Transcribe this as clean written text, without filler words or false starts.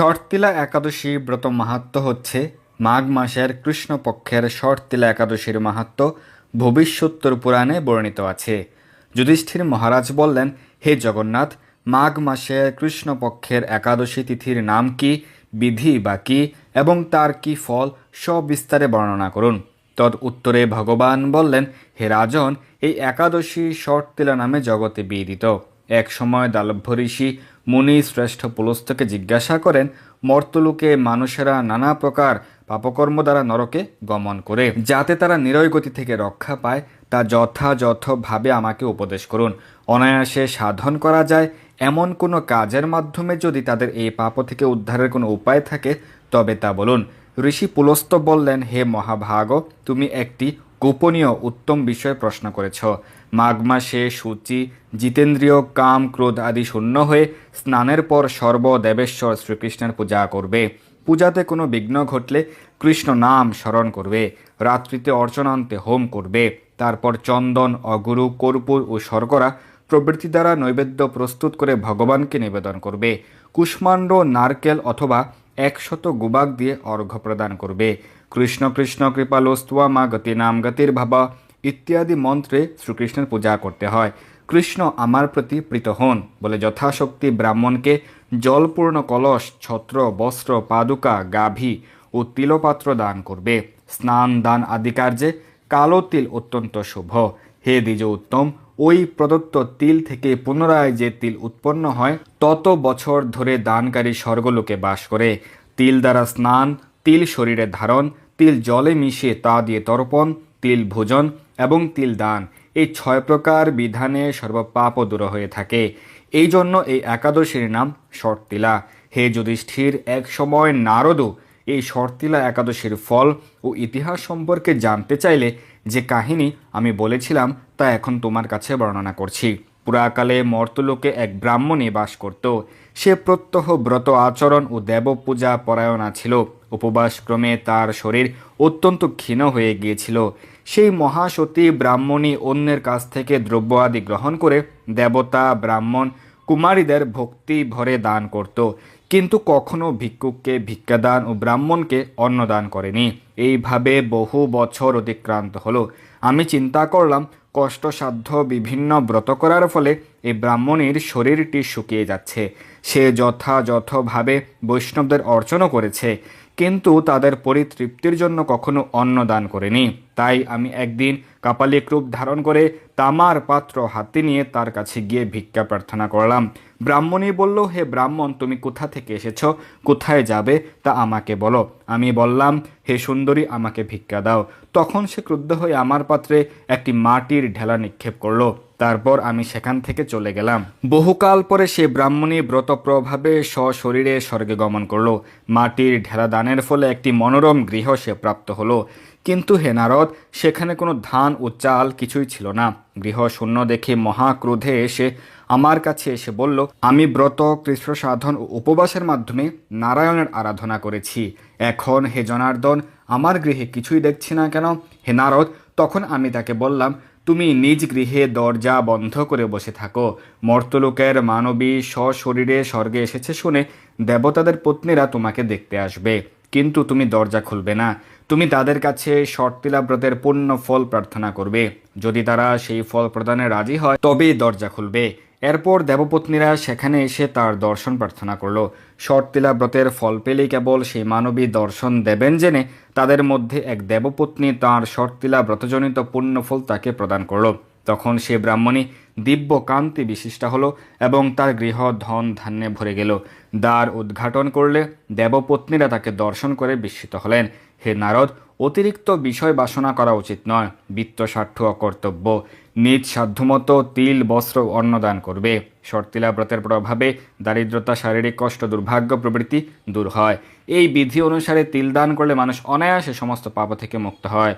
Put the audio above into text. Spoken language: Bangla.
শর্তিলা একাদশী ব্রত মাহাত্ম্য হচ্ছে মাঘ মাসের কৃষ্ণপক্ষের শর্তিলা একাদশীর মাহাত্ম্য ভবিষ্যোত্তর পুরাণে বর্ণিত আছে। যুধিষ্ঠির মহারাজ বললেন, হে জগন্নাথ, মাঘ মাসের কৃষ্ণপক্ষের একাদশী তিথির নাম কি, বিধি বা কি এবং তার কি ফল সবিস্তারে বর্ণনা করুন। তদ উত্তরে ভগবান বললেন, হে রাজন, এই একাদশী শর্তিলা নামে জগতে বিদিত। এক সময় দালভ্য ঋষি মুনি শ্রেষ্ঠ পুলস্তকে জিজ্ঞাসা করেন, মর্তলোকে মানুষেরা নানা প্রকার পাপকর্ম দ্বারা নরকে গমন করে, যাতে তারা নিরয় গতি থেকে রক্ষা পায়, তা যথাযথভাবে আমাকে উপদেশ করুন। অনায়াসে সাধন করা যায় এমন কোনো কাজের মাধ্যমে যদি তাদের এই পাপ থেকে উদ্ধারের কোনো উপায় থাকে তবে তা বলুন। ঋষি পুলস্ত বললেন, হে মহাভাগ, তুমি একটি গোপনীয় উত্তম বিষয় প্রশ্ন করেছ। মাঘ মাসে সূচি, জিতেন্দ্রীয়, কাম ক্রোধ আদি শূন্য হয়ে স্নানের পর সর্বদেবেশ্বর শ্রীকৃষ্ণের পূজা করবে। পূজাতে কোনো বিঘ্ন ঘটলে কৃষ্ণ নাম স্মরণ করবে। রাত্রিতে অর্চনান্তে হোম করবে। তারপর চন্দন, অগুরু, কর্পূর ও শর্করা প্রভৃতি দ্বারা নৈবেদ্য প্রস্তুত করে ভগবানকে নিবেদন করবে। কুষ্মাণ্ড, নারকেল অথবা 100 গুবাক দিয়ে অর্ঘ্য প্রদান করবে। কৃষ্ণ কৃষ্ণ কৃপালোস্ত্বা মা গতি নাম গতির ভাবা ইত্যাদি মন্ত্রে শ্রীকৃষ্ণের পূজা করতে হয়। কৃষ্ণ আমার প্রতি প্রীত হন বলে যথাশক্তি ব্রাহ্মণকে জলপূর্ণ কলস, ছত্র, বস্ত্র, পাদুকা, গাভী ও তিলপাত্র দান করবে। স্নান দান আদি কার্যে কালো তিল অত্যন্ত শুভ। হে দ্বিজ উত্তম, ওই প্রদত্ত তিল থেকে পুনরায় যে তিল উৎপন্ন হয় তত বছর ধরে দানকারী স্বর্গলোকে বাস করে। তিল দ্বারা স্নান, তিল শরীরে ধারণ, তিল জলে মিশিয়ে তা দিয়ে তর্পণ, তিল ভোজন এবং তিল দান, এই 6 প্রকার বিধানে সর্বপাপ দূর হয়ে থাকে। এই জন্য এই একাদশীর নাম শর্তিলা। হে যুধিষ্ঠির, এক সময় নারদও এই শর্তিলা একাদশীর ফল ও ইতিহাস সম্পর্কে জানতে চাইলে যে কাহিনী আমি বলেছিলাম তা এখন তোমার কাছে বর্ণনা করছি। পুরাকালে মর্তলোকে এক ব্রাহ্মণী বাস করত। সে প্রত্যহ ব্রত আচরণ ও দেবপূজা পরায়ণা ছিল। উপবাসক্রমে তার শরীর অত্যন্ত ক্ষীণ হয়ে গিয়েছিল। সেই মহাসতী ব্রাহ্মণী অন্যের কাছ থেকে দ্রব্য আদি গ্রহণ করে দেবতা, ব্রাহ্মণ, কুমারীদের ভক্তি ভরে দান করত, কিন্তু কখনো ভিক্ষুককে ভিক্ষাদান ও ব্রাহ্মণকে অন্নদান করেনি। এইভাবে বহু বছর অতিক্রান্ত হলো। আমি চিন্তা করলাম, কষ্টসাধ্য বিভিন্ন ব্রত করার ফলে এই ব্রাহ্মণীর শরীরটি শুকিয়ে যাচ্ছে। সে যথাযথভাবে বৈষ্ণবদের অর্চনা করেছে, কিন্তু তাদের পরিতৃপ্তির জন্য কখনো অন্নদান করেনি। তাই আমি একদিন কাপালিক রূপ ধারণ করে তামার পাত্র হাতে নিয়ে তার কাছে গিয়ে ভিক্ষা প্রার্থনা করলাম। ব্রাহ্মণী বলল, হে ব্রাহ্মণ, তুমি কোথা থেকে এসেছ, কোথায় যাবে তা আমাকে বলো। আমি বললাম, হে সুন্দরী, আমাকে ভিক্ষা দাও। তখন সে ক্রুদ্ধ হয়ে আমার পাত্রে একটি মাটির ঢেলা নিক্ষেপ করলো। তারপর আমি সেখান থেকে চলে গেলাম। বহুকাল পরে সে ব্রাহ্মণী ব্রতপ্রভাবে সশরীরে স্বর্গে গমন করলো। মাটির ঢেলা দানের ফলে একটি মনোরম গৃহ সে প্রাপ্ত হলো। কিন্তু হে নারদ, সেখানে কোনো ধান ও চাল কিছুই ছিল না। গৃহ শূন্য দেখে মহাক্রোধে এসে আমার কাছে এসে বলল, আমি ব্রত, কৃষ্ণ সাধন ও উপবাসের মাধ্যমে নারায়ণের আরাধনা করেছি। এখন হে জনার্দন, আমার গৃহে কিছুই দেখছি না কেন? হে নারদ, তখন আমি তাকে বললাম, তুমি নিজ গৃহে দরজা বন্ধ করে বসে থাকো। মর্তলোকের মানবী সশরীরে স্বর্গে এসেছে শুনে দেবতাদের পত্নীরা তোমাকে দেখতে আসবে, কিন্তু তুমি দরজা খুলবে না। তুমি তাদের কাছে শর্তিলা ব্রতের পূর্ণ ফল প্রার্থনা করবে। যদি তারা সেই ফল প্রদানে রাজি হয় তবেই দরজা খুলবে। এরপর দেবপত্নীরা সেখানে এসে তার দর্শন প্রার্থনা করলো। শর্তিলা ব্রতের ফল পেলেই কেবল সেই মানবী দর্শন দেবেন জেনে তাদের মধ্যে এক দেবপত্নী তাঁর শর্তিলা ব্রতজনিত পুণ্যফল তাকে প্রদান করলো। তখন সে ব্রাহ্মণী দিব্য কান্তি বিশিষ্টা হলো এবং তার গৃহ ধন ধান্যে ভরে গেল। দ্বার উদ্ঘাটন করলে দেবপত্নীরা তাকে দর্শন করে বিস্মিত হলেন। হে নারদ, অতিরিক্ত বিষয় বাসনা করা উচিত নয়। বিত্তস্বার্থ অকর্তব্য। নিজ সাধ্যমতো তিল, বস্ত্র, অন্নদান করবে। শর্তিলা ব্রতের প্রভাবে দারিদ্রতা, শারীরিক কষ্ট, দুর্ভাগ্য প্রভৃতি দূর হয়। এই বিধি অনুসারে তিল দান করলে মানুষ অনায়াসে সমস্ত পাপ থেকে মুক্ত হয়।